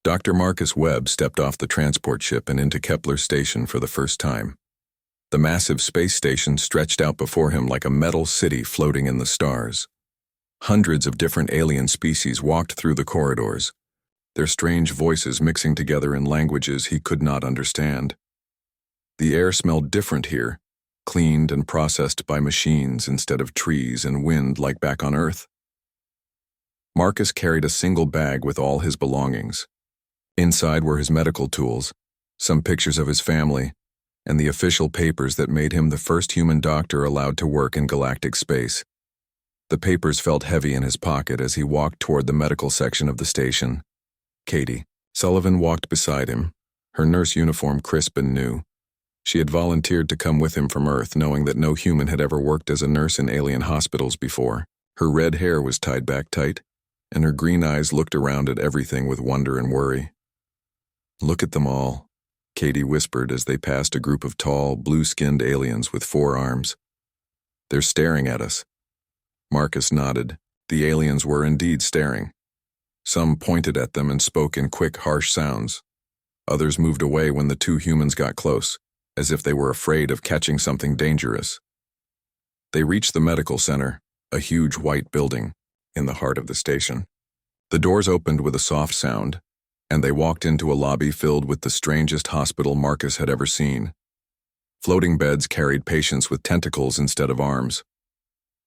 Dr. Marcus Webb stepped off the transport ship and into Kepler Station for the first time. The massive space station stretched out before him like a metal city floating in the stars. Hundreds of different alien species walked through the corridors, their strange voices mixing together in languages he could not understand. The air smelled different here, cleaned and processed by machines instead of trees and wind like back on Earth. Marcus carried a single bag with all his belongings. Inside were his medical tools, some pictures of his family, and the official papers that made him the first human doctor allowed to work in galactic space. The papers felt heavy in his pocket as he walked toward the medical section of the station. Katie Sullivan walked beside him, her nurse uniform crisp and new. She had volunteered to come with him from Earth, knowing that no human had ever worked as a nurse in alien hospitals before. Her red hair was tied back tight, and her green eyes looked around at everything with wonder and worry. "Look at them all," Katie whispered as they passed a group of tall, blue-skinned aliens with 4 arms. "They're staring at us." Marcus nodded. The aliens were indeed staring. Some pointed at them and spoke in quick, harsh sounds. Others moved away when the 2 humans got close, as if they were afraid of catching something dangerous. They reached the medical center, a huge white building, in the heart of the station. The doors opened with a soft sound, and they walked into a lobby filled with the strangest hospital Marcus had ever seen. Floating beds carried patients with tentacles instead of arms.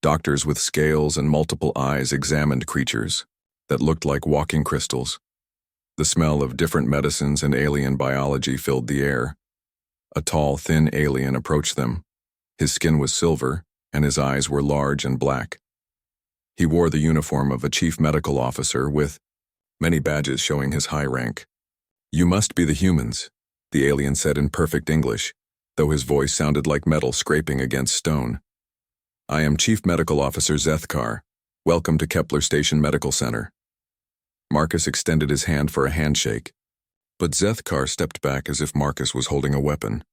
Doctors with scales and multiple eyes examined creatures that looked like walking crystals. The smell of different medicines and alien biology filled the air. A tall, thin alien approached them. His skin was silver, and his eyes were large and black. He wore the uniform of a chief medical officer with many badges showing his high rank. "You must be the humans," the alien said in perfect English, though his voice sounded like metal scraping against stone. "I am Chief Medical Officer Zethkar. Welcome to Kepler Station Medical Center." Marcus extended his hand for a handshake, but Zethkar stepped back as if Marcus was holding a weapon.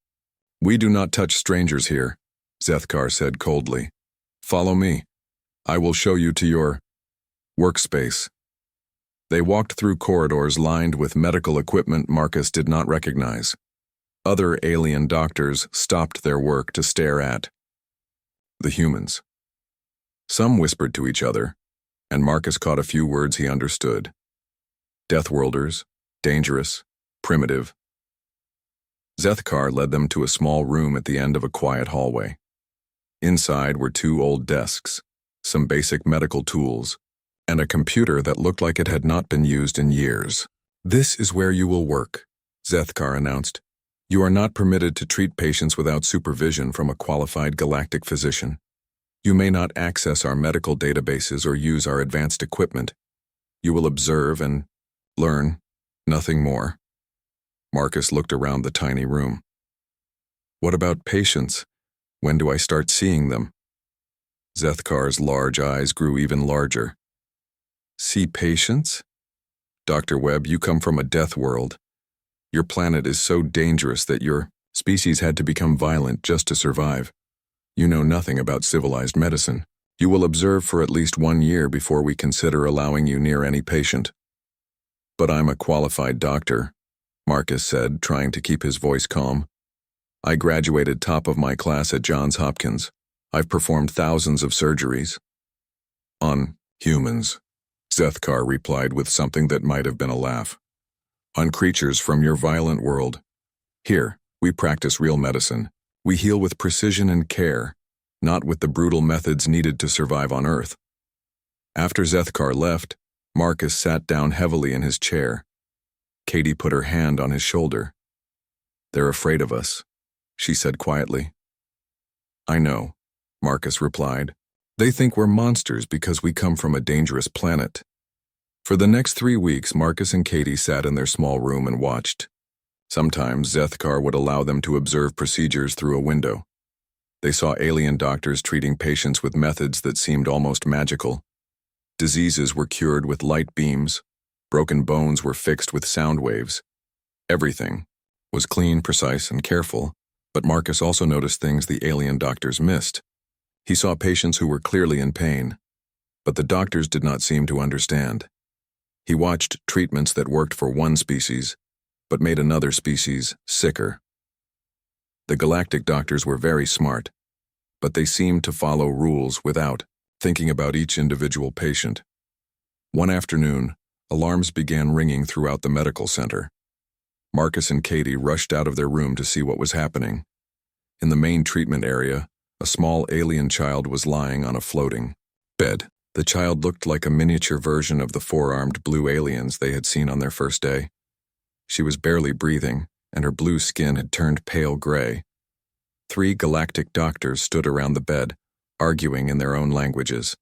"We do not touch strangers here," Zethkar said coldly. "Follow me. I will show you to your workspace." They walked through corridors lined with medical equipment Marcus did not recognize. Other alien doctors stopped their work to stare at the humans. Some whispered to each other, and Marcus caught a few words he understood. Deathworlders, dangerous, primitive. Zethkar led them to a small room at the end of a quiet hallway. Inside were 2 old desks, some basic medical tools, and a computer that looked like it had not been used in years. "This is where you will work," Zethkar announced. "You are not permitted to treat patients without supervision from a qualified galactic physician. You may not access our medical databases or use our advanced equipment. You will observe and learn, nothing more." Marcus looked around the tiny room. "What about patients? When do I start seeing them?" Zethkar's large eyes grew even larger. "See patients? Dr. Webb, you come from a death world. Your planet is so dangerous that your species had to become violent just to survive. You know nothing about civilized medicine. You will observe for at least 1 year before we consider allowing you near any patient." "But I'm a qualified doctor," Marcus said, trying to keep his voice calm. "I graduated top of my class at Johns Hopkins. I've performed thousands of surgeries." "On humans," Zethkar replied with something that might have been a laugh. "On creatures from your violent world. Here, we practice real medicine. We heal with precision and care, not with the brutal methods needed to survive on Earth." After Zethkar left, Marcus sat down heavily in his chair. Katie put her hand on his shoulder. "They're afraid of us," she said quietly. "I know," Marcus replied. "They think we're monsters because we come from a dangerous planet." For the next 3 weeks, Marcus and Katie sat in their small room and watched. Sometimes Zethkar would allow them to observe procedures through a window. They saw alien doctors treating patients with methods that seemed almost magical. Diseases were cured with light beams. Broken bones were fixed with sound waves. Everything was clean, precise, and careful, but Marcus also noticed things the alien doctors missed. He saw patients who were clearly in pain, but the doctors did not seem to understand. He watched treatments that worked for one species, but made another species sicker. The galactic doctors were very smart, but they seemed to follow rules without thinking about each individual patient. One afternoon, alarms began ringing throughout the medical center. Marcus and Katie rushed out of their room to see what was happening. In the main treatment area, a small alien child was lying on a floating bed. The child looked like a miniature version of the four-armed blue aliens they had seen on their first day. She was barely breathing, and her blue skin had turned pale gray. 3 galactic doctors stood around the bed, arguing in their own languages.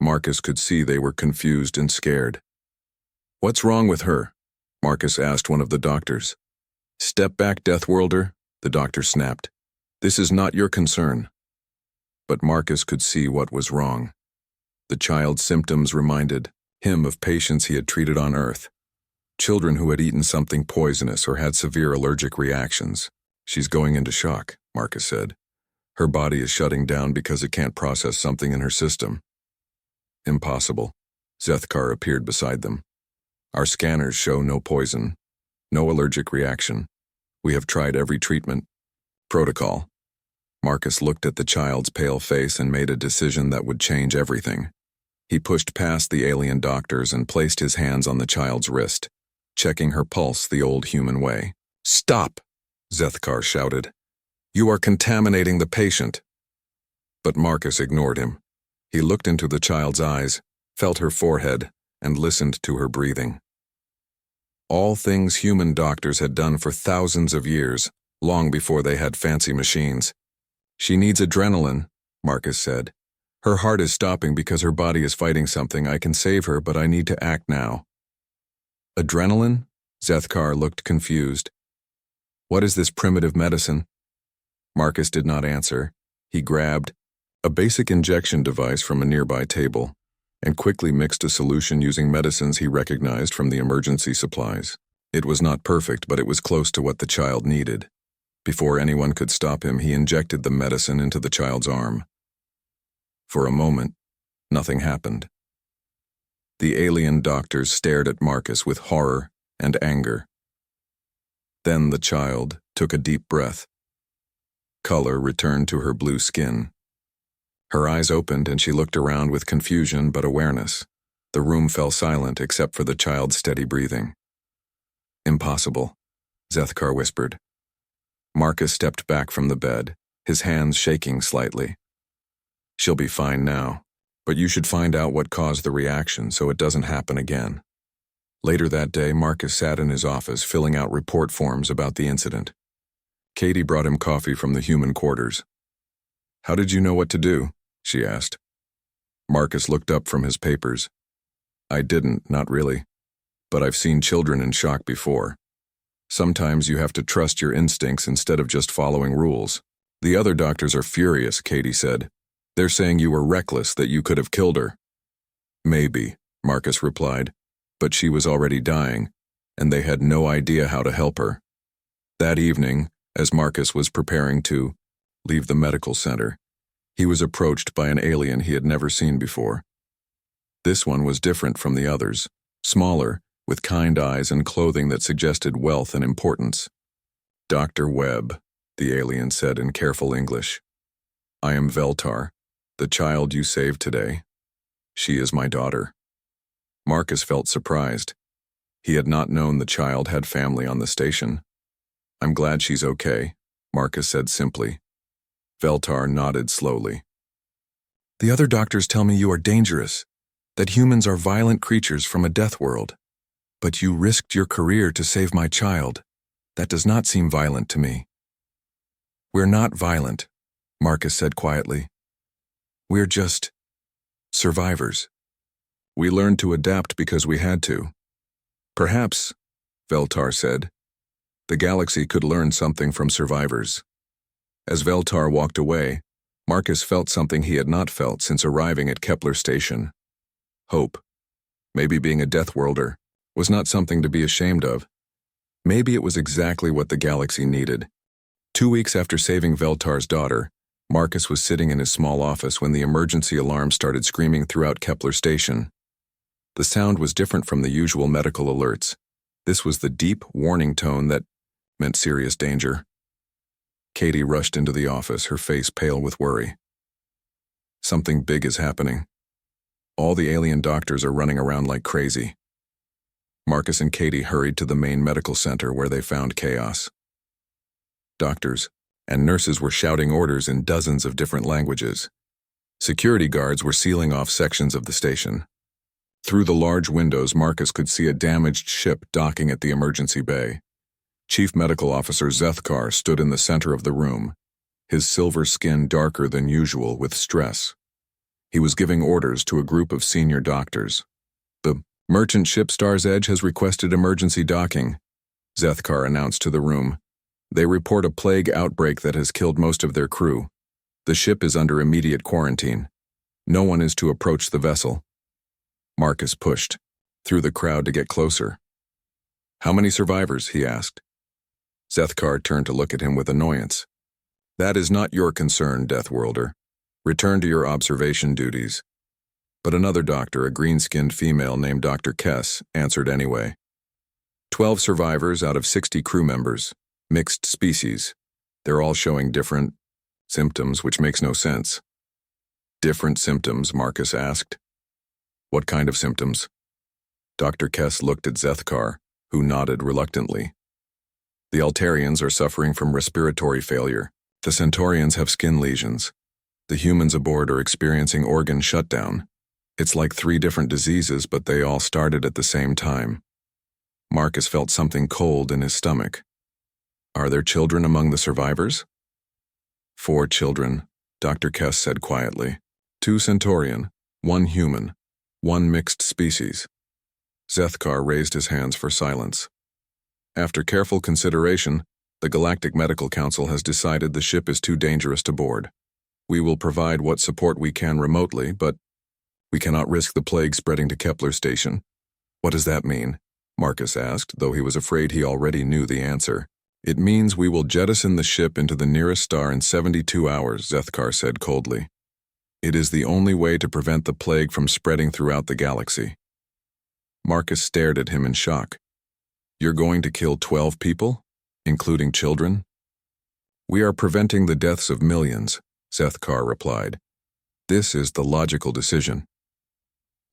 Marcus could see they were confused and scared. "What's wrong with her?" Marcus asked one of the doctors. "Step back, Deathworlder," the doctor snapped. "This is not your concern." But Marcus could see what was wrong. The child's symptoms reminded him of patients he had treated on Earth. Children who had eaten something poisonous or had severe allergic reactions. "She's going into shock," Marcus said. "Her body is shutting down because it can't process something in her system." "Impossible." Zethkar appeared beside them. "Our scanners show no poison, no allergic reaction. We have tried every treatment. Protocol." Marcus looked at the child's pale face and made a decision that would change everything. He pushed past the alien doctors and placed his hands on the child's wrist, checking her pulse the old human way. "Stop!" Zethkar shouted. "You are contaminating the patient." But Marcus ignored him. He looked into the child's eyes, felt her forehead, and listened to her breathing. All things human doctors had done for thousands of years, long before they had fancy machines. "She needs adrenaline," Marcus said. "Her heart is stopping because her body is fighting something. I can save her, but I need to act now." "Adrenaline?" Zethkar looked confused. "What is this primitive medicine?" Marcus did not answer. He grabbed a basic injection device from a nearby table and quickly mixed a solution using medicines he recognized from the emergency supplies. It was not perfect, but it was close to what the child needed. Before anyone could stop him, he injected the medicine into the child's arm. For a moment, nothing happened. The alien doctors stared at Marcus with horror and anger. Then the child took a deep breath. Color returned to her blue skin. Her eyes opened and she looked around with confusion but awareness. The room fell silent except for the child's steady breathing. "Impossible," Zethkar whispered. Marcus stepped back from the bed, his hands shaking slightly. "She'll be fine now, but you should find out what caused the reaction so it doesn't happen again." Later that day, Marcus sat in his office filling out report forms about the incident. Katie brought him coffee from the human quarters. "How did you know what to do?" she asked. Marcus looked up from his papers. "I didn't, not really. But I've seen children in shock before. Sometimes you have to trust your instincts instead of just following rules." "The other doctors are furious," Katie said. "They're saying you were reckless, that you could have killed her." "Maybe," Marcus replied, "but she was already dying, and they had no idea how to help her." That evening, as Marcus was preparing to leave the medical center, he was approached by an alien he had never seen before. This one was different from the others, smaller, with kind eyes and clothing that suggested wealth and importance. "Dr. Webb," the alien said in careful English. "I am Veltar, the child you saved today. She is my daughter." Marcus felt surprised. He had not known the child had family on the station. "I'm glad she's okay," Marcus said simply. Veltar nodded slowly. "The other doctors tell me you are dangerous, that humans are violent creatures from a death world. But you risked your career to save my child. That does not seem violent to me." "We're not violent," Marcus said quietly. "We're just survivors. We learned to adapt because we had to." "Perhaps," Veltar said, "the galaxy could learn something from survivors." As Veltar walked away, Marcus felt something he had not felt since arriving at Kepler Station. Hope. Maybe being a Deathworlder was not something to be ashamed of. Maybe it was exactly what the galaxy needed. 2 weeks after saving Veltar's daughter, Marcus was sitting in his small office when the emergency alarm started screaming throughout Kepler Station. The sound was different from the usual medical alerts. This was the deep, warning tone that meant serious danger. Katie rushed into the office, her face pale with worry. Something big is happening. All the alien doctors are running around like crazy. Marcus and Katie hurried to the main medical center where they found chaos. Doctors and nurses were shouting orders in dozens of different languages. Security guards were sealing off sections of the station. Through the large windows, Marcus could see a damaged ship docking at the emergency bay. Chief Medical Officer Zethkar stood in the center of the room, his silver skin darker than usual with stress. He was giving orders to a group of senior doctors. The merchant ship Star's Edge has requested emergency docking, Zethkar announced to the room. They report a plague outbreak that has killed most of their crew. The ship is under immediate quarantine. No one is to approach the vessel. Marcus pushed through the crowd to get closer. How many survivors? He asked. Zethkar turned to look at him with annoyance. That is not your concern, Deathworlder. Return to your observation duties. But another doctor, a green-skinned female named Dr. Kess, answered anyway. 12 survivors out of 60 crew members. Mixed species. They're all showing different symptoms, which makes no sense. Different symptoms, Marcus asked. What kind of symptoms? Dr. Kess looked at Zethkar, who nodded reluctantly. The Altarians are suffering from respiratory failure. The Centaurians have skin lesions. The humans aboard are experiencing organ shutdown. It's like 3 different diseases, but they all started at the same time. Marcus felt something cold in his stomach. Are there children among the survivors? 4 children, Dr. Kess said quietly. 2 Centaurian, 1 human, 1 mixed species. Zethkar raised his hands for silence. After careful consideration, the Galactic Medical Council has decided the ship is too dangerous to board. We will provide what support we can remotely, but we cannot risk the plague spreading to Kepler Station. What does that mean? Marcus asked, though he was afraid he already knew the answer. It means we will jettison the ship into the nearest star in 72 hours, Zethkar said coldly. It is the only way to prevent the plague from spreading throughout the galaxy. Marcus stared at him in shock. You're going to kill 12 people, including children? We are preventing the deaths of millions, Zethkar replied. This is the logical decision.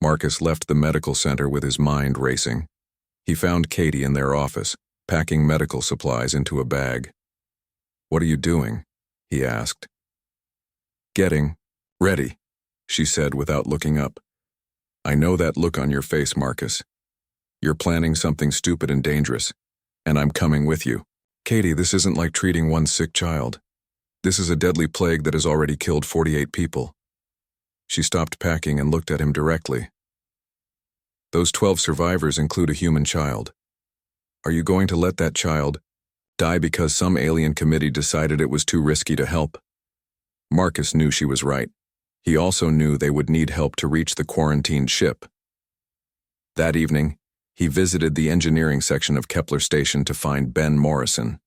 Marcus left the medical center with his mind racing. He found Katie in their office, packing medical supplies into a bag. What are you doing? He asked. Getting ready, she said without looking up. I know that look on your face, Marcus. You're planning something stupid and dangerous, and I'm coming with you. Katie, this isn't like treating one sick child. This is a deadly plague that has already killed 48 people. She stopped packing and looked at him directly. Those 12 survivors include a human child. Are you going to let that child die because some alien committee decided it was too risky to help? Marcus knew she was right. He also knew they would need help to reach the quarantined ship. That evening, he visited the engineering section of Kepler Station to find Ben Morrison.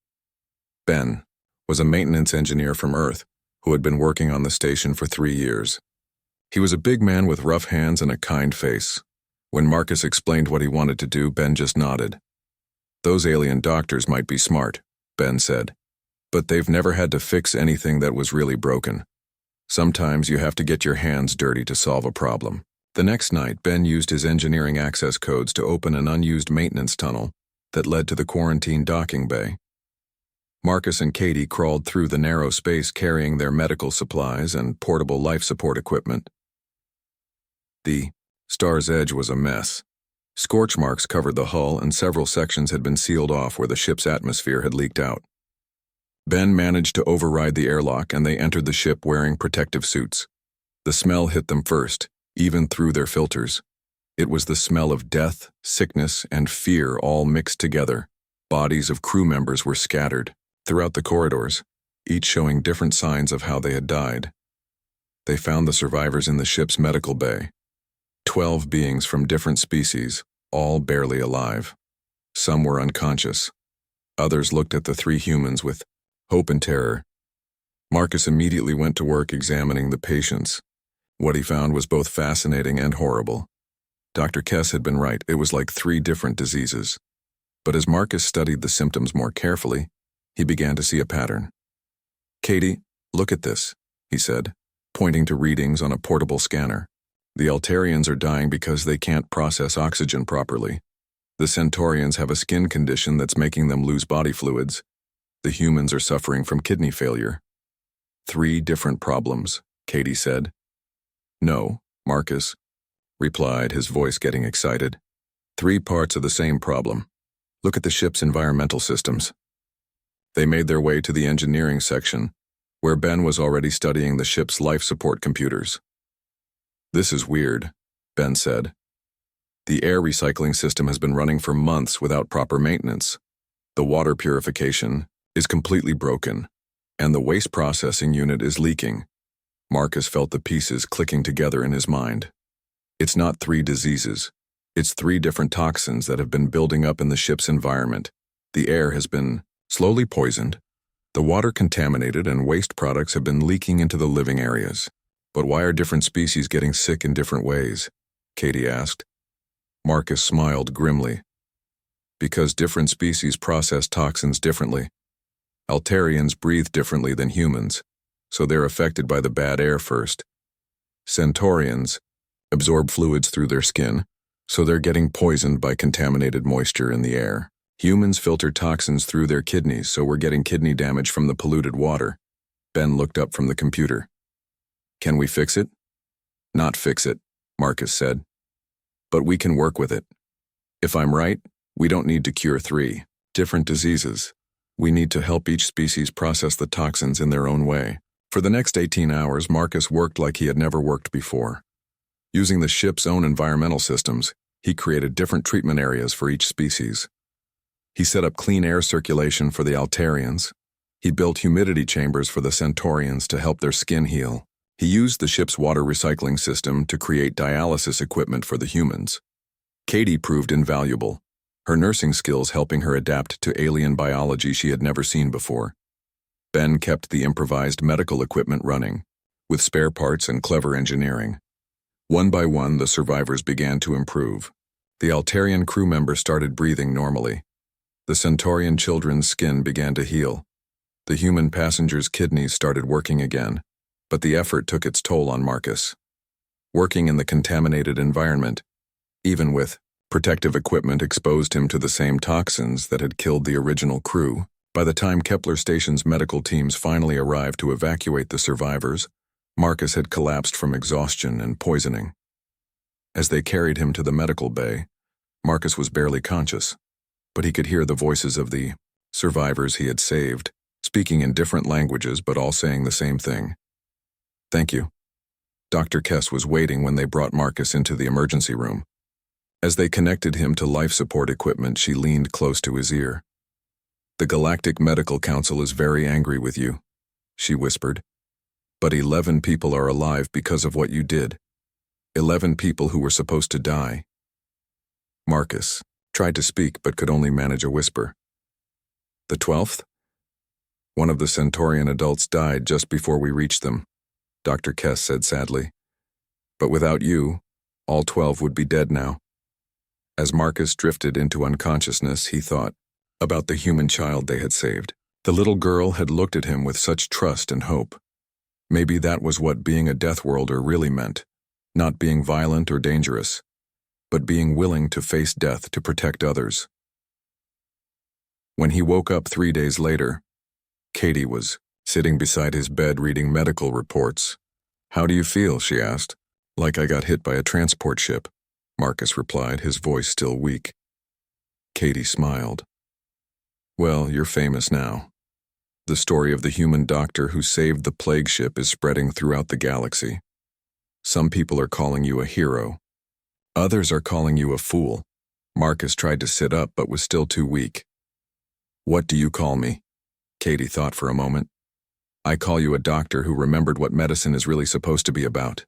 Ben was a maintenance engineer from Earth who had been working on the station for 3 years. He was a big man with rough hands and a kind face. When Marcus explained what he wanted to do, Ben just nodded. Those alien doctors might be smart, Ben said, but they've never had to fix anything that was really broken. Sometimes you have to get your hands dirty to solve a problem. The next night, Ben used his engineering access codes to open an unused maintenance tunnel that led to the quarantine docking bay. Marcus and Katie crawled through the narrow space carrying their medical supplies and portable life support equipment. The Star's Edge was a mess. Scorch marks covered the hull and several sections had been sealed off where the ship's atmosphere had leaked out. Ben managed to override the airlock and they entered the ship wearing protective suits. The smell hit them first, even through their filters. It was the smell of death, sickness, and fear all mixed together. Bodies of crew members were scattered throughout the corridors, each showing different signs of how they had died. They found the survivors in the ship's medical bay. 12 beings from different species, all barely alive. Some were unconscious. Others looked at the 3 humans with hope and terror. Marcus immediately went to work examining the patients. What he found was both fascinating and horrible. Dr. Kess had been right. It was like 3 different diseases. But as Marcus studied the symptoms more carefully, he began to see a pattern. "Katie, look at this," he said, pointing to readings on a portable scanner. "The Altarians are dying because they can't process oxygen properly. The Centaurians have a skin condition that's making them lose body fluids. The humans are suffering from kidney failure." 3 different problems, Katie said. "No, Marcus," replied, his voice getting excited. 3 parts of the same problem. Look at the ship's environmental systems." They made their way to the engineering section, where Ben was already studying the ship's life support computers. "This is weird," Ben said. "The air recycling system has been running for months without proper maintenance. The water purification is completely broken, and the waste processing unit is leaking." Marcus felt the pieces clicking together in his mind. It's not 3 diseases. It's 3 different toxins that have been building up in the ship's environment. The air has been slowly poisoned, the water contaminated, and waste products have been leaking into the living areas. "But why are different species getting sick in different ways?" Katie asked. Marcus smiled grimly. "Because different species process toxins differently. Altarians breathe differently than humans, so they're affected by the bad air first. Centaurians absorb fluids through their skin, so they're getting poisoned by contaminated moisture in the air. Humans filter toxins through their kidneys, so we're getting kidney damage from the polluted water." Ben looked up from the computer. "Can we fix it?" "Not fix it," Marcus said. "But we can work with it. If I'm right, we don't need to cure 3 different diseases. We need to help each species process the toxins in their own way." For the next 18 hours, Marcus worked like he had never worked before. Using the ship's own environmental systems, he created different treatment areas for each species. He set up clean air circulation for the Altarians. He built humidity chambers for the Centaurians to help their skin heal. He used the ship's water recycling system to create dialysis equipment for the humans. Katie proved invaluable, her nursing skills helping her adapt to alien biology she had never seen before. Ben kept the improvised medical equipment running, with spare parts and clever engineering. One by one, the survivors began to improve. The Altarian crew members started breathing normally. The Centaurian children's skin began to heal. The human passengers' kidneys started working again, but the effort took its toll on Marcus. Working in the contaminated environment, even with protective equipment, exposed him to the same toxins that had killed the original crew. By the time Kepler Station's medical teams finally arrived to evacuate the survivors, Marcus had collapsed from exhaustion and poisoning. As they carried him to the medical bay, Marcus was barely conscious, but he could hear the voices of the survivors he had saved, speaking in different languages but all saying the same thing. "Thank you." Dr. Kess was waiting when they brought Marcus into the emergency room. As they connected him to life support equipment, she leaned close to his ear. "The Galactic Medical Council is very angry with you," she whispered. "But 11 people are alive because of what you did. 11 people who were supposed to die." Marcus tried to speak but could only manage a whisper. "The 12th? One of the Centaurian adults died just before we reached them," Dr. Kess said sadly. "But without you, all 12 would be dead now." As Marcus drifted into unconsciousness, he thought about the human child they had saved. The little girl had looked at him with such trust and hope. Maybe that was what being a Deathworlder really meant, not being violent or dangerous, but being willing to face death to protect others. When he woke up 3 days later, Katie was sitting beside his bed reading medical reports. "How do you feel?" she asked. "Like I got hit by a transport ship," Marcus replied, his voice still weak. Katie smiled. "Well, you're famous now. The story of the human doctor who saved the plague ship is spreading throughout the galaxy. Some people are calling you a hero. Others are calling you a fool." Marcus tried to sit up but was still too weak. "What do you call me?" Katie thought for a moment. "I call you a doctor who remembered what medicine is really supposed to be about."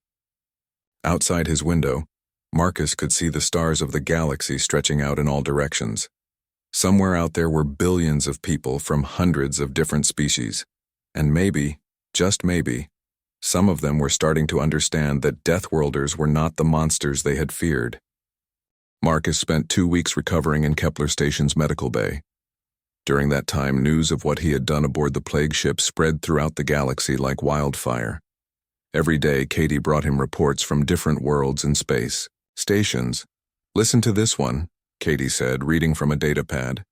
Outside his window, Marcus could see the stars of the galaxy stretching out in all directions. Somewhere out there were billions of people from hundreds of different species, and maybe, just maybe, some of them were starting to understand that Deathworlders were not the monsters they had feared. Marcus spent 2 weeks recovering in Kepler Station's medical bay. During that time, news of what he had done aboard the plague ship spread throughout the galaxy like wildfire. Every day, Katie brought him reports from different worlds and space stations. "Listen to this one," Katie said, reading from a datapad.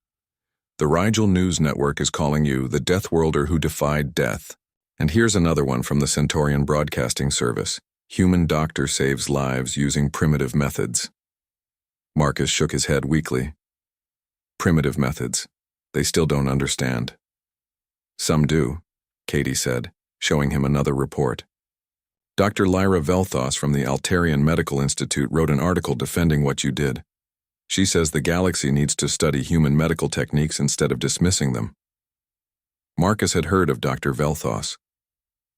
"The Rigel News Network is calling you the Deathworlder who defied death. And here's another one from the Centaurian Broadcasting Service. Human doctor saves lives using primitive methods." Marcus shook his head weakly. Primitive methods. They still don't understand. "Some do," Katie said, showing him another report. "Dr. Lyra Velthos from the Altarian Medical Institute wrote an article defending what you did. She says the galaxy needs to study human medical techniques instead of dismissing them." Marcus had heard of Dr. Velthos.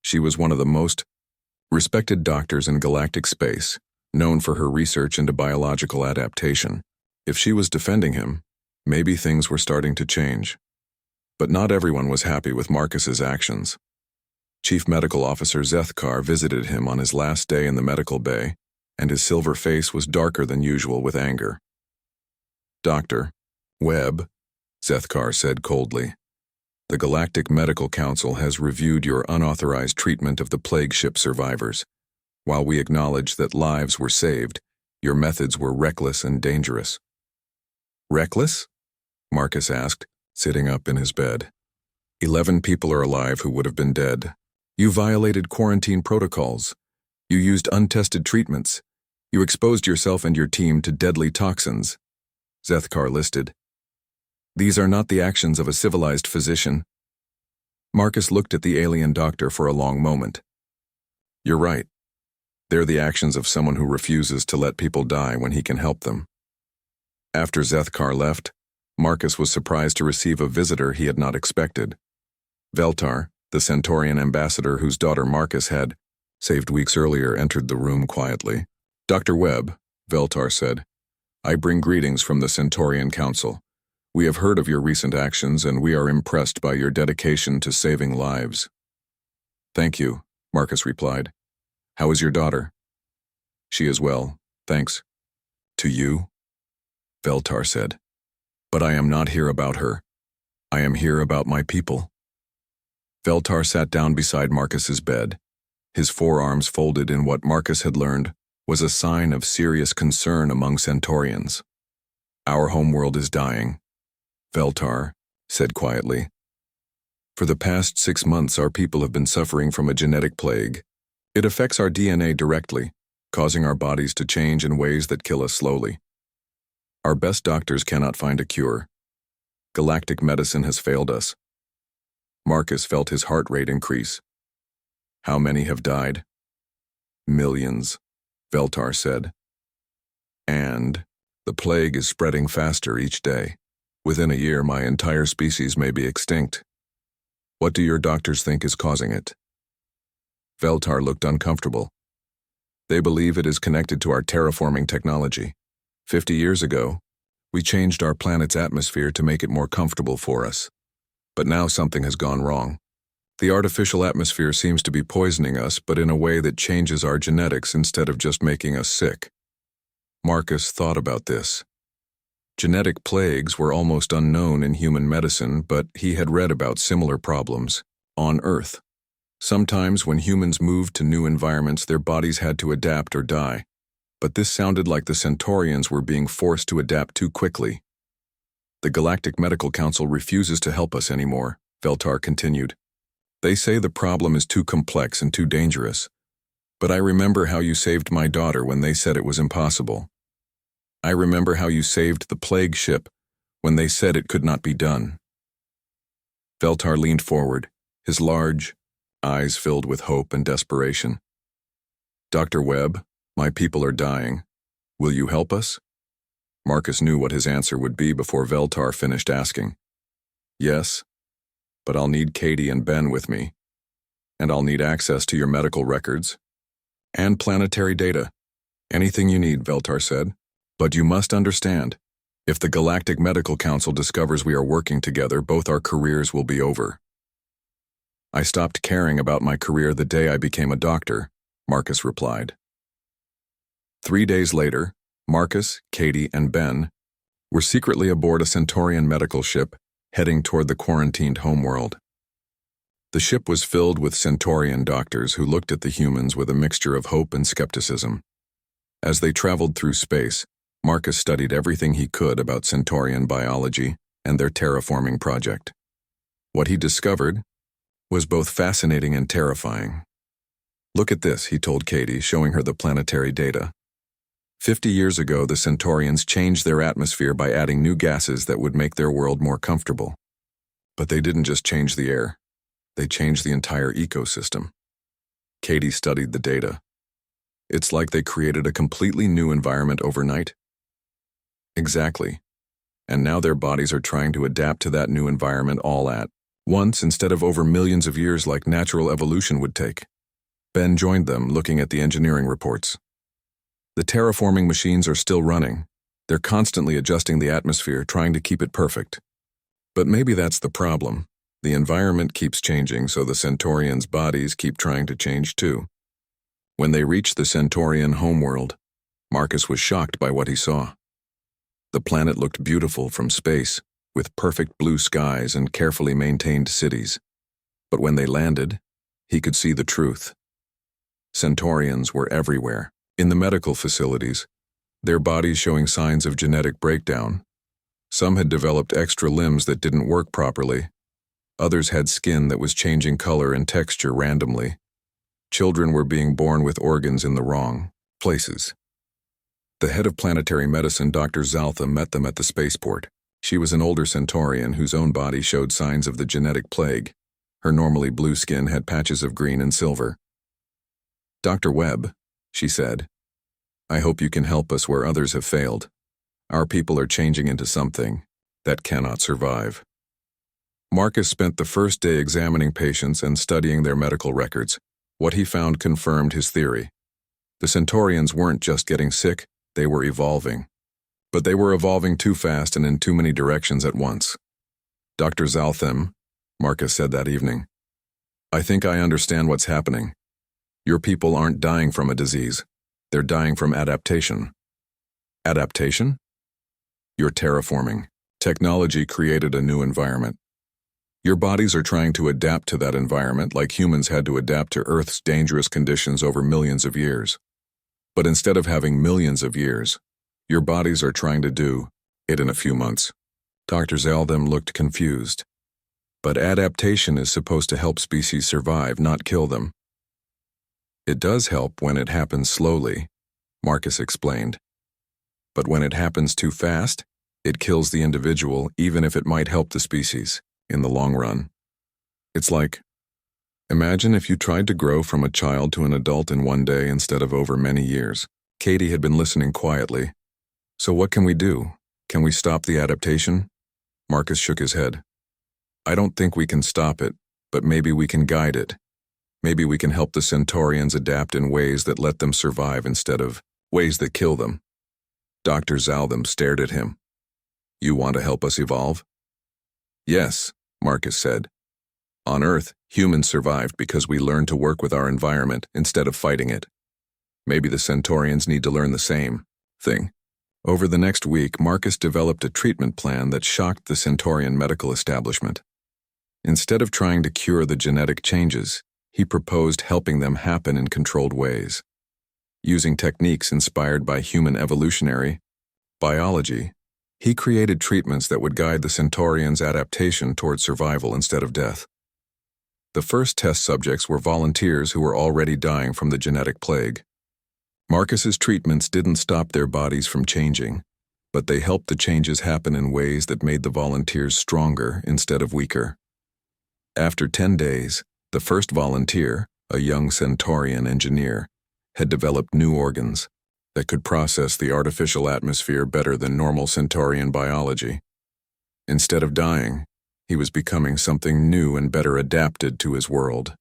She was one of the most respected doctors in galactic space, known for her research into biological adaptation. If she was defending him, maybe things were starting to change. But not everyone was happy with Marcus's actions. Chief Medical Officer Zethkar visited him on his last day in the medical bay, and his silver face was darker than usual with anger. "Dr. Webb," Zethkar said coldly, "the Galactic Medical Council has reviewed your unauthorized treatment of the plague ship survivors. While we acknowledge that lives were saved, your methods were reckless and dangerous." "Reckless?" Marcus asked, sitting up in his bed. 11 people are alive who would have been dead. You violated quarantine protocols. You used untested treatments. You exposed yourself and your team to deadly toxins," Zethkar listed. "These are not the actions of a civilized physician." Marcus looked at the alien doctor for a long moment. "You're right. They're the actions of someone who refuses to let people die when he can help them." After Zethkar left, Marcus was surprised to receive a visitor he had not expected. Veltar, the Centaurian ambassador whose daughter Marcus had saved weeks earlier, entered the room quietly. "Dr. Webb," Veltar said, "I bring greetings from the Centaurian Council. We have heard of your recent actions and we are impressed by your dedication to saving lives." "Thank you," Marcus replied. "How is your daughter?" "She is well, thanks." "To you?" Veltar said. "But I am not here about her. I am here about my people." Veltar sat down beside Marcus's bed. His forearms folded in what Marcus had learned was a sign of serious concern among Centaurians. "Our homeworld is dying," Veltar said quietly. "For the past 6 months, our people have been suffering from a genetic plague. It affects our DNA directly, causing our bodies to change in ways that kill us slowly. Our best doctors cannot find a cure. Galactic medicine has failed us." Marcus felt his heart rate increase. "How many have died?" "Millions," Veltar said. "And the plague is spreading faster each day. Within a year, my entire species may be extinct. What do your doctors think is causing it?" Veltar looked uncomfortable. "They believe it is connected to our terraforming technology. 50 years ago, we changed our planet's atmosphere to make it more comfortable for us. But now something has gone wrong. The artificial atmosphere seems to be poisoning us, but in a way that changes our genetics instead of just making us sick." Marcus thought about this. Genetic plagues were almost unknown in human medicine, but he had read about similar problems on Earth. Sometimes when humans moved to new environments, their bodies had to adapt or die. But this sounded like the Centaurians were being forced to adapt too quickly. "The Galactic Medical Council refuses to help us anymore," Veltar continued. "They say the problem is too complex and too dangerous. But I remember how you saved my daughter when they said it was impossible. I remember how you saved the plague ship when they said it could not be done." Veltar leaned forward, his large eyes filled with hope and desperation. "Dr. Webb, my people are dying. Will you help us?" Marcus knew what his answer would be before Veltar finished asking. "Yes, but I'll need Katie and Ben with me. And I'll need access to your medical records and planetary data. Anything you need," Veltar said. "But you must understand, if the Galactic Medical Council discovers we are working together, both our careers will be over." "I stopped caring about my career the day I became a doctor," Marcus replied. 3 days later, Marcus, Katie, and Ben were secretly aboard a Centaurian medical ship heading toward the quarantined homeworld. The ship was filled with Centaurian doctors who looked at the humans with a mixture of hope and skepticism. As they traveled through space, Marcus studied everything he could about Centaurian biology and their terraforming project. What he discovered was both fascinating and terrifying. "Look at this," he told Katie, showing her the planetary data. 50 years ago, the Centaurians changed their atmosphere by adding new gases that would make their world more comfortable. But they didn't just change the air. They changed the entire ecosystem. Katie studied the data. It's like they created a completely new environment overnight. Exactly. And now their bodies are trying to adapt to that new environment all at once instead of over millions of years like natural evolution would take. Ben joined them, looking at the engineering reports. The terraforming machines are still running. They're constantly adjusting the atmosphere, trying to keep it perfect. But maybe that's the problem. The environment keeps changing, so the Centaurians' bodies keep trying to change too. When they reached the Centaurian homeworld, Marcus was shocked by what he saw. The planet looked beautiful from space, with perfect blue skies and carefully maintained cities. But when they landed, he could see the truth. Centaurians were everywhere. In the medical facilities, their bodies showing signs of genetic breakdown. Some had developed extra limbs that didn't work properly. Others had skin that was changing color and texture randomly. Children were being born with organs in the wrong places. The head of planetary medicine, Dr. Zaltham, met them at the spaceport. She was an older Centaurian whose own body showed signs of the genetic plague. Her normally blue skin had patches of green and silver. "Dr. Webb," she said, "I hope you can help us where others have failed. Our people are changing into something that cannot survive." Marcus spent the first day examining patients and studying their medical records. What he found confirmed his theory. The Centaurians weren't just getting sick, they were evolving. But they were evolving too fast and in too many directions at once. "Dr. Zaltham," Marcus said that evening, "I think I understand what's happening. Your people aren't dying from a disease. They're dying from adaptation." "Adaptation?" "You're terraforming. Technology created a new environment. Your bodies are trying to adapt to that environment like humans had to adapt to Earth's dangerous conditions over millions of years. But instead of having millions of years, your bodies are trying to do it in a few months." Dr. Zaltham looked confused. "But adaptation is supposed to help species survive, not kill them." "It does help when it happens slowly," Marcus explained. "But when it happens too fast, it kills the individual even if it might help the species in the long run. It's like, imagine if you tried to grow from a child to an adult in one day instead of over many years." Katie had been listening quietly. "So what can we do? Can we stop the adaptation?" Marcus shook his head. "I don't think we can stop it, but maybe we can guide it. Maybe we can help the Centaurians adapt in ways that let them survive instead of ways that kill them." Dr. Zaltham stared at him. "You want to help us evolve?" "Yes," Marcus said. "On Earth, humans survived because we learned to work with our environment instead of fighting it. Maybe the Centaurians need to learn the same thing." Over the next week, Marcus developed a treatment plan that shocked the Centaurian medical establishment. Instead of trying to cure the genetic changes, he proposed helping them happen in controlled ways. Using techniques inspired by human evolutionary biology, he created treatments that would guide the Centaurians' adaptation toward survival instead of death. The first test subjects were volunteers who were already dying from the genetic plague. Marcus's treatments didn't stop their bodies from changing, but they helped the changes happen in ways that made the volunteers stronger instead of weaker. After 10 days, the first volunteer, a young Centaurian engineer, had developed new organs that could process the artificial atmosphere better than normal Centaurian biology. Instead of dying, he was becoming something new and better adapted to his world.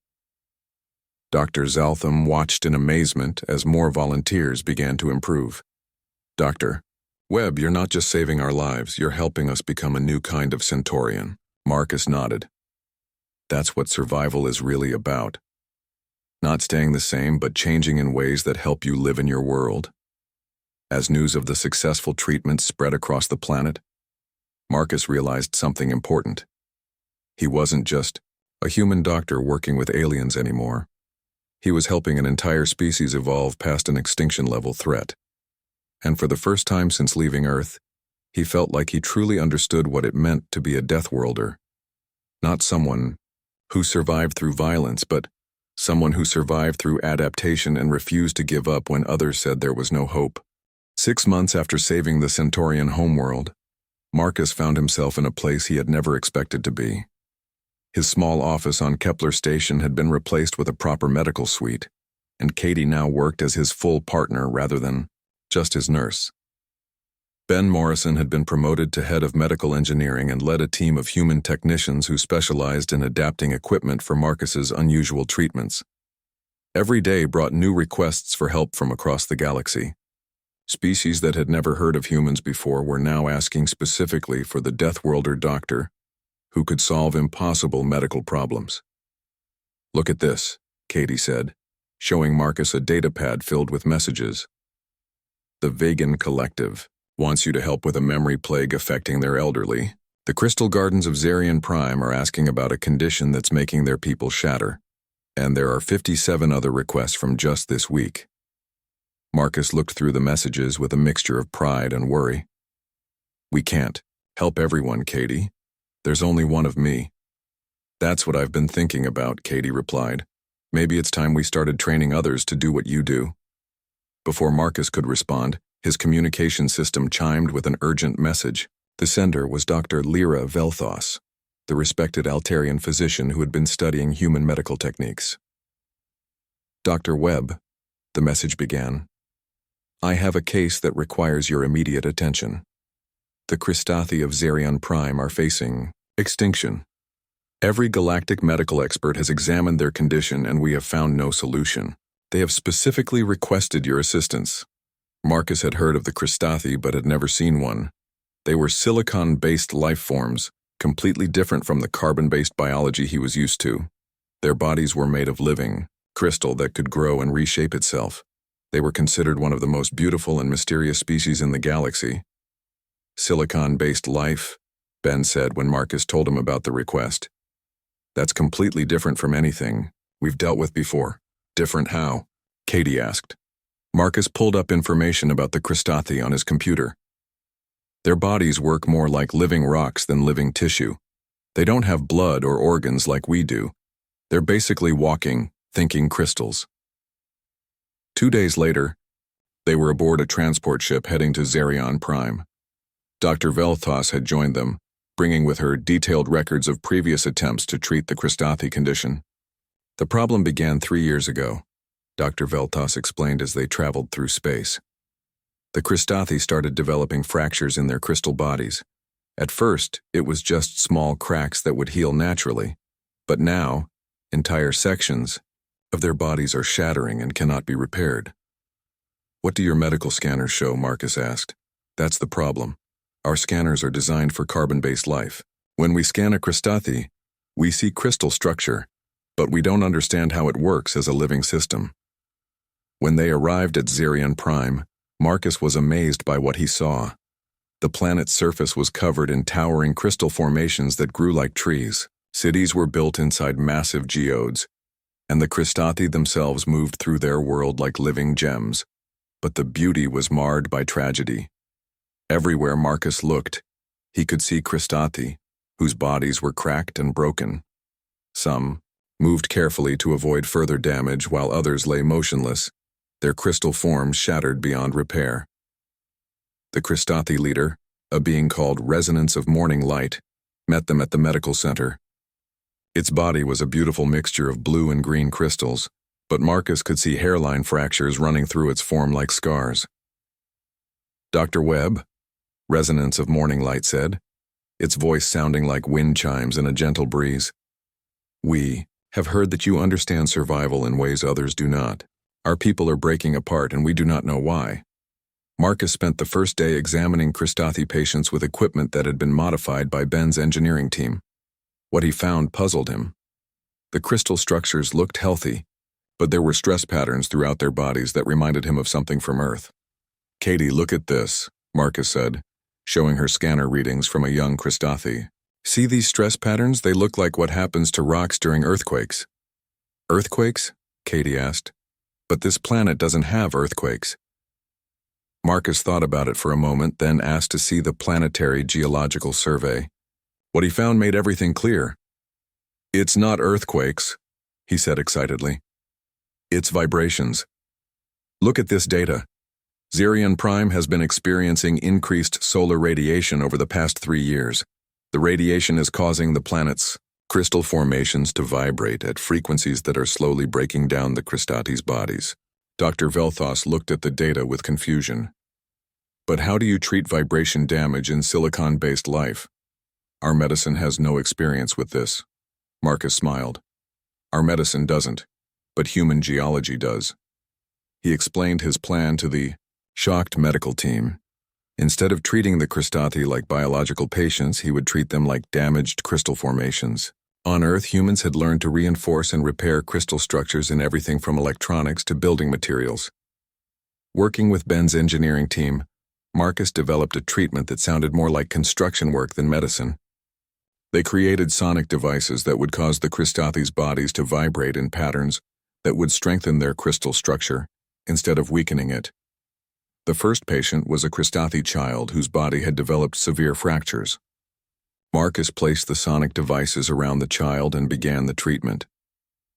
Dr. Zaltham watched in amazement as more volunteers began to improve. "Dr. Webb, you're not just saving our lives, you're helping us become a new kind of Centaurian." Marcus nodded. "That's what survival is really about. Not staying the same, but changing in ways that help you live in your world." As news of the successful treatment spread across the planet, Marcus realized something important. He wasn't just a human doctor working with aliens anymore. He was helping an entire species evolve past an extinction-level threat. And for the first time since leaving Earth, he felt like he truly understood what it meant to be a Deathworlder. Not someone who survived through violence, but someone who survived through adaptation and refused to give up when others said there was no hope. 6 months after saving the Centaurian homeworld, Marcus found himself in a place he had never expected to be. His small office on Kepler Station had been replaced with a proper medical suite, and Katie now worked as his full partner rather than just his nurse. Ben Morrison had been promoted to head of medical engineering and led a team of human technicians who specialized in adapting equipment for Marcus's unusual treatments. Every day brought new requests for help from across the galaxy. Species that had never heard of humans before were now asking specifically for the Deathworlder doctor who could solve impossible medical problems. "Look at this," Katie said, showing Marcus a datapad filled with messages. "The Vegan Collective wants you to help with a memory plague affecting their elderly. The Crystal Gardens of Zarian Prime are asking about a condition that's making their people shatter. And there are 57 other requests from just this week." Marcus looked through the messages with a mixture of pride and worry. "We can't help everyone, Katie. There's only one of me." "That's what I've been thinking about," Katie replied. "Maybe it's time we started training others to do what you do." Before Marcus could respond, his communication system chimed with an urgent message. The sender was Dr. Lyra Velthos, the respected Altarian physician who had been studying human medical techniques. "Dr. Webb," the message began, "I have a case that requires your immediate attention. The Kristathi of Zarian Prime are facing extinction. Every galactic medical expert has examined their condition and we have found no solution. They have specifically requested your assistance." Marcus had heard of the Kristathi but had never seen one. They were silicon-based life forms, completely different from the carbon-based biology he was used to. Their bodies were made of living crystal that could grow and reshape itself. They were considered one of the most beautiful and mysterious species in the galaxy. "Silicon-based life," Ben said when Marcus told him about the request. "That's completely different from anything we've dealt with before." "Different how?" Katie asked. Marcus pulled up information about the Kristathi on his computer. "Their bodies work more like living rocks than living tissue. They don't have blood or organs like we do. They're basically walking, thinking crystals." 2 days later, they were aboard a transport ship heading to Zarian Prime. Dr. Velthos had joined them, bringing with her detailed records of previous attempts to treat the Kristathi condition. "The problem began 3 years ago," Dr. Velthos explained as they traveled through space. "The Kristathi started developing fractures in their crystal bodies. At first, it was just small cracks that would heal naturally, but now, entire sections of their bodies are shattering and cannot be repaired." "What do your medical scanners show?" Marcus asked. "That's the problem. Our scanners are designed for carbon-based life. When we scan a Kristathi, we see crystal structure, but we don't understand how it works as a living system." When they arrived at Zarian Prime, Marcus was amazed by what he saw. The planet's surface was covered in towering crystal formations that grew like trees. Cities were built inside massive geodes, and the Kristathi themselves moved through their world like living gems. But the beauty was marred by tragedy. Everywhere Marcus looked, he could see Kristathi, whose bodies were cracked and broken. Some moved carefully to avoid further damage while others lay motionless, their crystal forms shattered beyond repair. The Kristathi leader, a being called Resonance of Morning Light, met them at the medical center. Its body was a beautiful mixture of blue and green crystals, but Marcus could see hairline fractures running through its form like scars. "Dr. Webb," Resonance of Morning Light said, its voice sounding like wind chimes in a gentle breeze. "We have heard that you understand survival in ways others do not. Our people are breaking apart and we do not know why." Marcus spent the first day examining Kristathi patients with equipment that had been modified by Ben's engineering team. What he found puzzled him. The crystal structures looked healthy, but there were stress patterns throughout their bodies that reminded him of something from Earth. Katie, look at this, Marcus said, showing her scanner readings from a young Christathi. See these stress patterns? They look like what happens to rocks during earthquakes. Earthquakes? Katie asked. But this planet doesn't have earthquakes. Marcus thought about it for a moment, then asked to see the Planetary Geological Survey. What he found made everything clear. It's not earthquakes, he said excitedly. It's vibrations. Look at this data. Xerion Prime has been experiencing increased solar radiation over the past 3 years. The radiation is causing the planet's crystal formations to vibrate at frequencies that are slowly breaking down the Christati's bodies. Dr. Velthos looked at the data with confusion. But how do you treat vibration damage in silicon-based life? Our medicine has no experience with this. Marcus smiled. Our medicine doesn't, but human geology does. He explained his plan to the shocked medical team. Instead of treating the Christati like biological patients, he would treat them like damaged crystal formations. On Earth, humans had learned to reinforce and repair crystal structures in everything from electronics to building materials. Working with Ben's engineering team, Marcus developed a treatment that sounded more like construction work than medicine. They created sonic devices that would cause the Christati's bodies to vibrate in patterns that would strengthen their crystal structure instead of weakening it. The first patient was a Christati child whose body had developed severe fractures. Marcus placed the sonic devices around the child and began the treatment.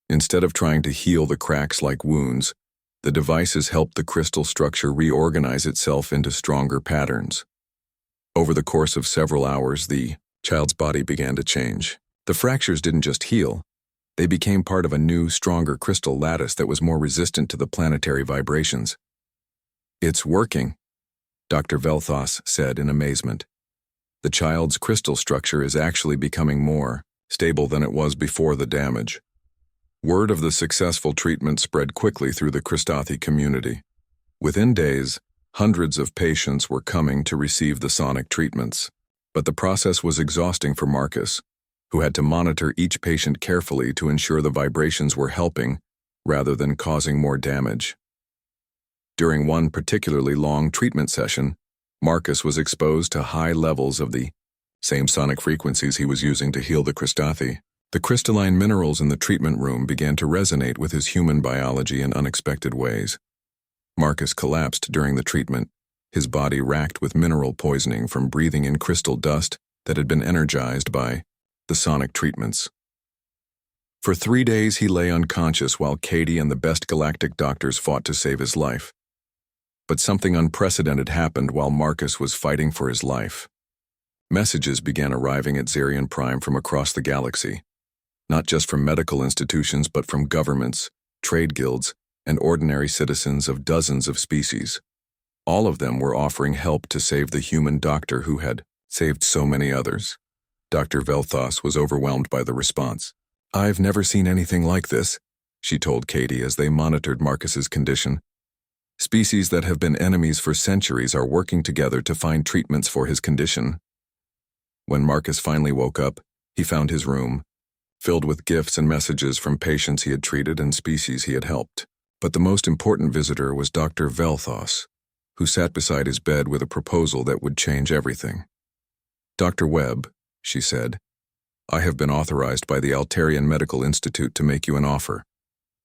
Instead of trying to heal the cracks like wounds, the devices helped the crystal structure reorganize itself into stronger patterns. Over the course of several hours, the child's body began to change. The fractures didn't just heal, they became part of a new, stronger crystal lattice that was more resistant to the planetary vibrations. It's working, Dr. Velthos said in amazement. The child's crystal structure is actually becoming more stable than it was before the damage. Word of the successful treatment spread quickly through the Christati community. Within days, hundreds of patients were coming to receive the sonic treatments. But the process was exhausting for Marcus, who had to monitor each patient carefully to ensure the vibrations were helping rather than causing more damage. During one particularly long treatment session, Marcus was exposed to high levels of the same sonic frequencies he was using to heal the Christati. The crystalline minerals in the treatment room began to resonate with his human biology in unexpected ways. Marcus collapsed during the treatment, his body racked with mineral poisoning from breathing in crystal dust that had been energized by the sonic treatments. For 3 days he lay unconscious while Katie and the best galactic doctors fought to save his life. But something unprecedented happened while Marcus was fighting for his life. Messages began arriving at Xerion Prime from across the galaxy, not just from medical institutions but from governments, trade guilds, and ordinary citizens of dozens of species. All of them were offering help to save the human doctor who had saved so many others. Dr. Velthos was overwhelmed by the response. I've never seen anything like this, she told Katie as they monitored Marcus's condition. Species that have been enemies for centuries are working together to find treatments for his condition. When Marcus finally woke up, he found his room, filled with gifts and messages from patients he had treated and species he had helped. But the most important visitor was Dr. Velthos, who sat beside his bed with a proposal that would change everything. Dr. Webb, she said, I have been authorized by the Altarian Medical Institute to make you an offer.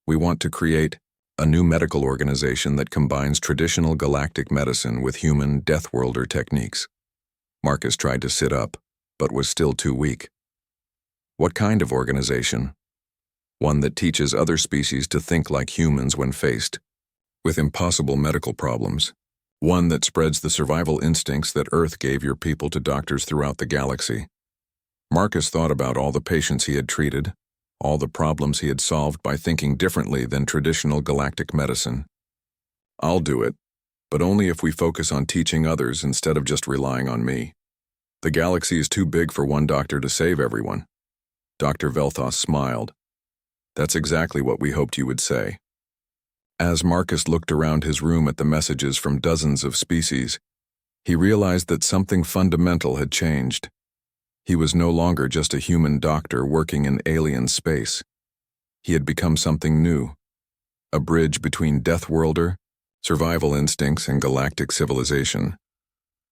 We want to create a new medical organization that combines traditional galactic medicine with human Deathworlder techniques. Marcus tried to sit up, but was still too weak. What kind of organization? One that teaches other species to think like humans when faced with impossible medical problems. One that spreads the survival instincts that Earth gave your people to doctors throughout the galaxy. Marcus thought about all the patients he had treated, all the problems he had solved by thinking differently than traditional galactic medicine. I'll do it, but only if we focus on teaching others instead of just relying on me. The galaxy is too big for one doctor to save everyone. Dr. Velthos smiled. That's exactly what we hoped you would say. As Marcus looked around his room at the messages from dozens of species, he realized that something fundamental had changed. He was no longer just a human doctor working in alien space. He had become something new, a bridge between Deathworlder, survival instincts, and galactic civilization.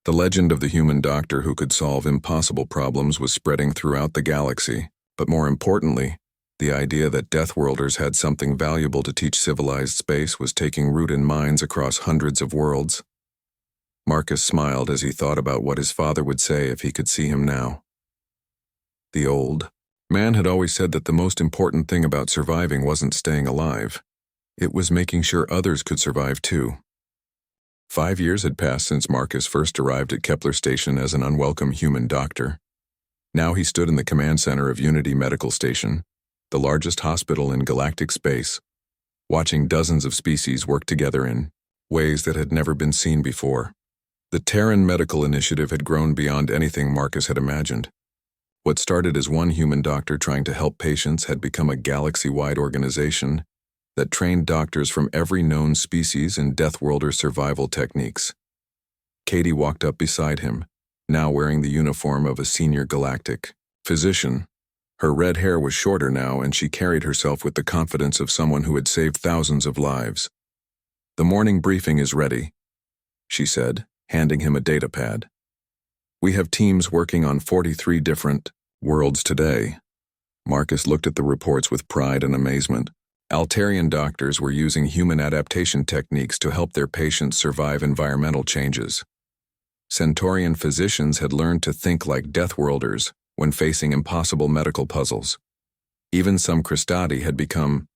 The legend of the human doctor who could solve impossible problems was spreading throughout the galaxy, but more importantly, the idea that Deathworlders had something valuable to teach civilized space was taking root in minds across hundreds of worlds. Marcus smiled as he thought about what his father would say if he could see him now. The old man had always said that the most important thing about surviving wasn't staying alive. It was making sure others could survive too. 5 years had passed since Marcus first arrived at Kepler Station as an unwelcome human doctor. Now he stood in the command center of Unity Medical Station, the largest hospital in galactic space, watching dozens of species work together in ways that had never been seen before. The Terran Medical Initiative had grown beyond anything Marcus had imagined. What started as one human doctor trying to help patients had become a galaxy-wide organization that trained doctors from every known species in Deathworlder survival techniques. Katie walked up beside him, now wearing the uniform of a senior galactic physician. Her red hair was shorter now, and she carried herself with the confidence of someone who had saved thousands of lives. "The morning briefing is ready," she said, handing him a data pad. "We have teams working on 43 different worlds today." Marcus looked at the reports with pride and amazement. Altarian doctors were using human adaptation techniques to help their patients survive environmental changes. Centaurian physicians had learned to think like Deathworlders when facing impossible medical puzzles. Even some Cristati had become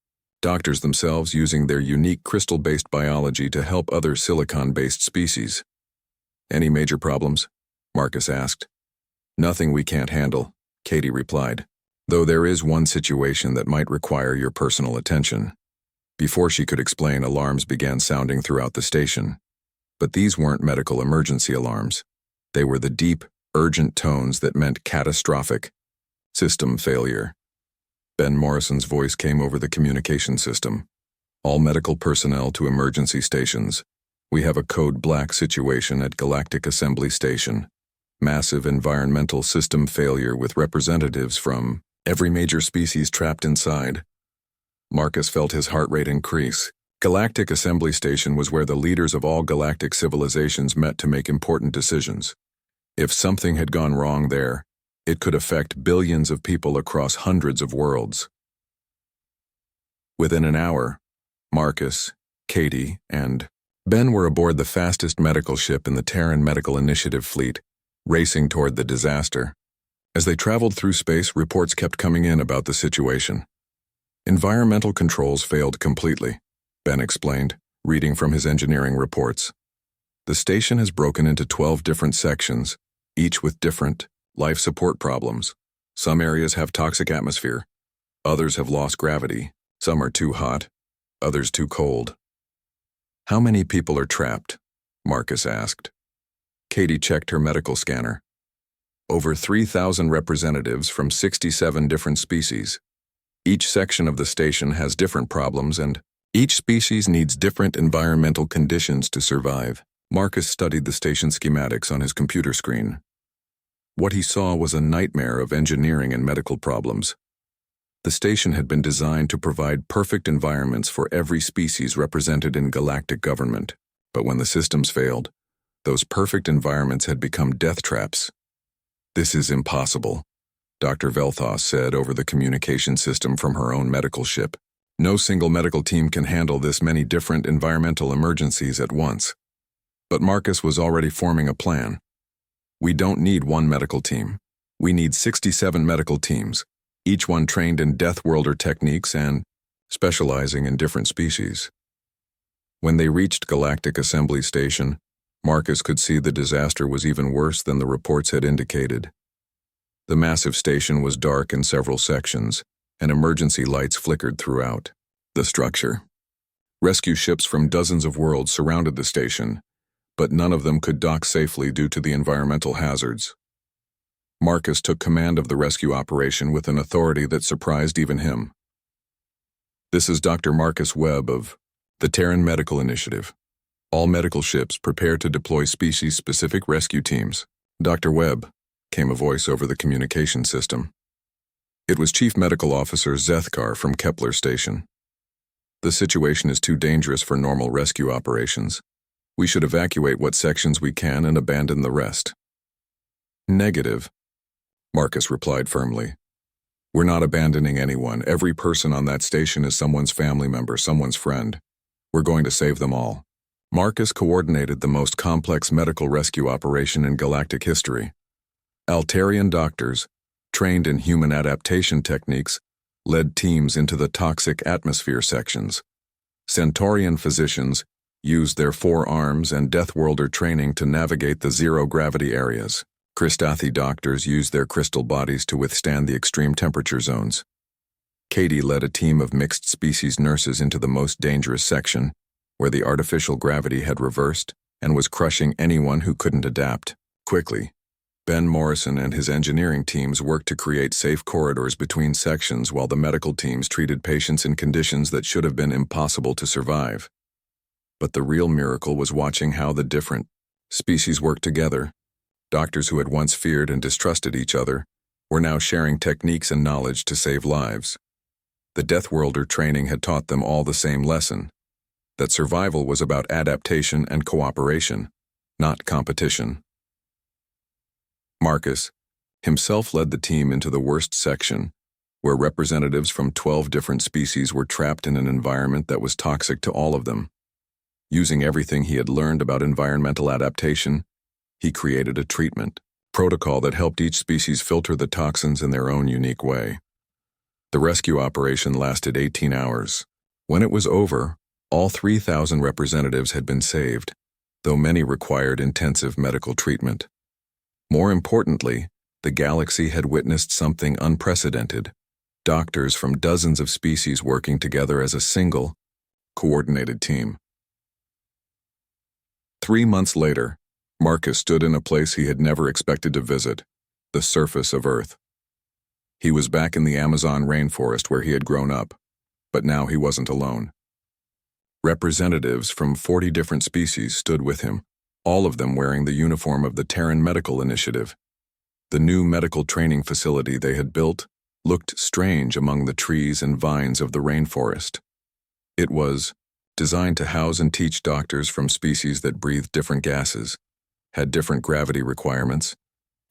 doctors themselves, using their unique crystal-based biology to help other silicon-based species. "Any major problems?" Marcus asked. "Nothing we can't handle," Katie replied, "though there is one situation that might require your personal attention." Before she could explain, alarms began sounding throughout the station. But these weren't medical emergency alarms. They were the deep, urgent tones that meant catastrophic system failure. Ben Morrison's voice came over the communication system. "All medical personnel to emergency stations. We have a code black situation at Galactic Assembly Station. Massive environmental system failure with representatives from every major species trapped inside." Marcus felt his heart rate increase. Galactic Assembly Station was where the leaders of all galactic civilizations met to make important decisions. If something had gone wrong there, it could affect billions of people across hundreds of worlds. Within an hour, Marcus, Katie, and Ben were aboard the fastest medical ship in the Terran Medical Initiative fleet, racing toward the disaster. As they traveled through space, reports kept coming in about the situation. "Environmental controls failed completely," Ben explained, reading from his engineering reports. "The station has broken into 12 different sections, each with different life support problems. Some areas have toxic atmosphere. Others have lost gravity. Some are too hot. Others too cold." "How many people are trapped?" Marcus asked. Katie checked her medical scanner. "Over 3,000 representatives from 67 different species. Each section of the station has different problems, and each species needs different environmental conditions to survive." Marcus studied the station schematics on his computer screen. What he saw was a nightmare of engineering and medical problems. The station had been designed to provide perfect environments for every species represented in galactic government, but when the systems failed, those perfect environments had become death traps. "This is impossible," Dr. Velthos said over the communication system from her own medical ship. "No single medical team can handle this many different environmental emergencies at once." But Marcus was already forming a plan. "We don't need one medical team. We need 67 medical teams, each one trained in Deathworlder techniques and specializing in different species." When they reached Galactic Assembly Station, Marcus could see the disaster was even worse than the reports had indicated. The massive station was dark in several sections, and emergency lights flickered throughout the structure. Rescue ships from dozens of worlds surrounded the station, but none of them could dock safely due to the environmental hazards. Marcus took command of the rescue operation with an authority that surprised even him. "This is Dr. Marcus Webb of the Terran Medical Initiative. All medical ships prepare to deploy species-specific rescue teams." "Dr. Webb," came a voice over the communication system. It was Chief Medical Officer Zethkar from Kepler Station. The situation is too dangerous for normal rescue operations. We should evacuate what sections we can and abandon the rest. Negative, Marcus replied firmly. We're not abandoning anyone. Every person on that station is someone's family member, someone's friend. We're going to save them all. Marcus coordinated the most complex medical rescue operation in galactic history. Altarian doctors, trained in human adaptation techniques, led teams into the toxic atmosphere sections. Centaurian physicians used their forearms and Deathworlder training to navigate the zero-gravity areas. Kristathi doctors used their crystal bodies to withstand the extreme temperature zones. Katie led a team of mixed-species nurses into the most dangerous section, where the artificial gravity had reversed and was crushing anyone who couldn't adapt. Quickly, Ben Morrison and his engineering teams worked to create safe corridors between sections while the medical teams treated patients in conditions that should have been impossible to survive. But the real miracle was watching how the different species worked together. Doctors who had once feared and distrusted each other were now sharing techniques and knowledge to save lives. The Deathworlder training had taught them all the same lesson, that survival was about adaptation and cooperation, not competition. Marcus himself led the team into the worst section, where representatives from 12 different species were trapped in an environment that was toxic to all of them. Using everything he had learned about environmental adaptation, he created a treatment protocol that helped each species filter the toxins in their own unique way. The rescue operation lasted 18 hours. When it was over, all 3,000 representatives had been saved, though many required intensive medical treatment. More importantly, the galaxy had witnessed something unprecedented: doctors from dozens of species working together as a single, coordinated team. 3 months later, Marcus stood in a place he had never expected to visit, the surface of Earth. He was back in the Amazon rainforest where he had grown up, but now he wasn't alone. Representatives from 40 different species stood with him, all of them wearing the uniform of the Terran Medical Initiative. The new medical training facility they had built looked strange among the trees and vines of the rainforest. It was designed to house and teach doctors from species that breathed different gases, had different gravity requirements,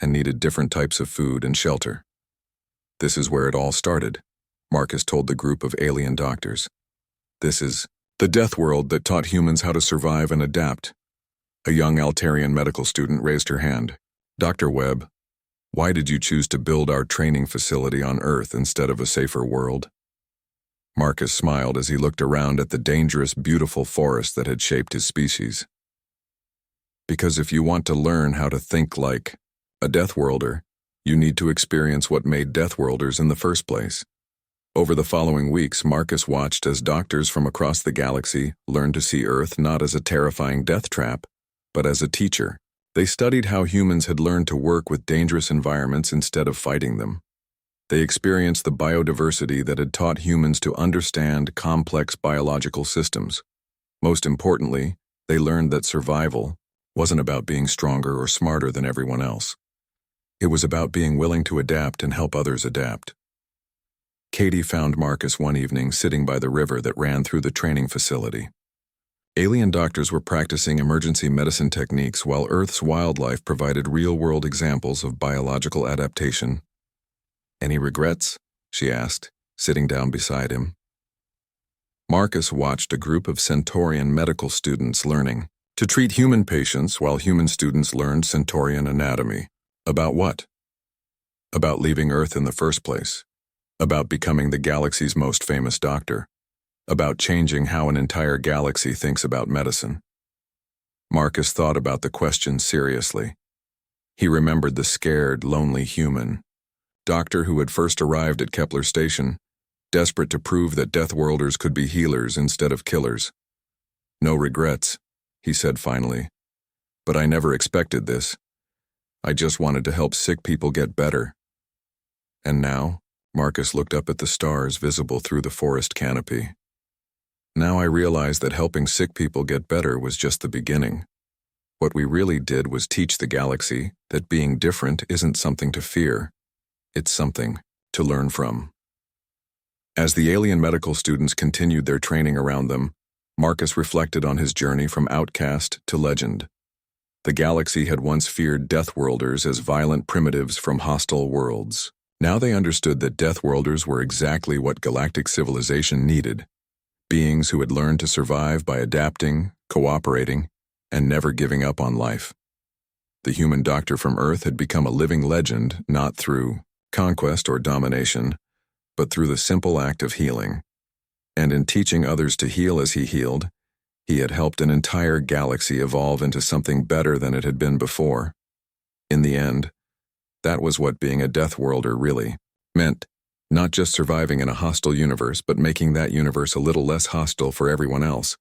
and needed different types of food and shelter. This is where it all started, Marcus told the group of alien doctors. This is the death world that taught humans how to survive and adapt. A young Altarian medical student raised her hand. Dr. Webb, why did you choose to build our training facility on Earth instead of a safer world? Marcus smiled as he looked around at the dangerous, beautiful forest that had shaped his species. Because if you want to learn how to think like a Deathworlder, you need to experience what made Deathworlders in the first place. Over the following weeks, Marcus watched as doctors from across the galaxy learned to see Earth not as a terrifying death trap, but as a teacher. They studied how humans had learned to work with dangerous environments instead of fighting them. They experienced the biodiversity that had taught humans to understand complex biological systems. Most importantly, they learned that survival wasn't about being stronger or smarter than everyone else. It was about being willing to adapt and help others adapt. Katie found Marcus one evening sitting by the river that ran through the training facility. Alien doctors were practicing emergency medicine techniques while Earth's wildlife provided real-world examples of biological adaptation. Any regrets? She asked, sitting down beside him. Marcus watched a group of Centaurian medical students learning to treat human patients while human students learned Centaurian anatomy. About what? About leaving Earth in the first place. About becoming the galaxy's most famous doctor. About changing how an entire galaxy thinks about medicine. Marcus thought about the question seriously. He remembered the scared, lonely human doctor who had first arrived at Kepler Station, desperate to prove that Deathworlders could be healers instead of killers. No regrets, he said finally. But I never expected this. I just wanted to help sick people get better. And now, Marcus looked up at the stars visible through the forest canopy. Now I realized that helping sick people get better was just the beginning. What we really did was teach the galaxy that being different isn't something to fear. It's something to learn from. As the alien medical students continued their training around them, Marcus reflected on his journey from outcast to legend. The galaxy had once feared Deathworlders as violent primitives from hostile worlds. Now they understood that Deathworlders were exactly what galactic civilization needed. Beings who had learned to survive by adapting, cooperating, and never giving up on life. The human doctor from Earth had become a living legend, not through conquest or domination, but through the simple act of healing. And in teaching others to heal as he healed, he had helped an entire galaxy evolve into something better than it had been before. In the end, that was what being a Deathworlder really meant, not just surviving in a hostile universe, but making that universe a little less hostile for everyone else.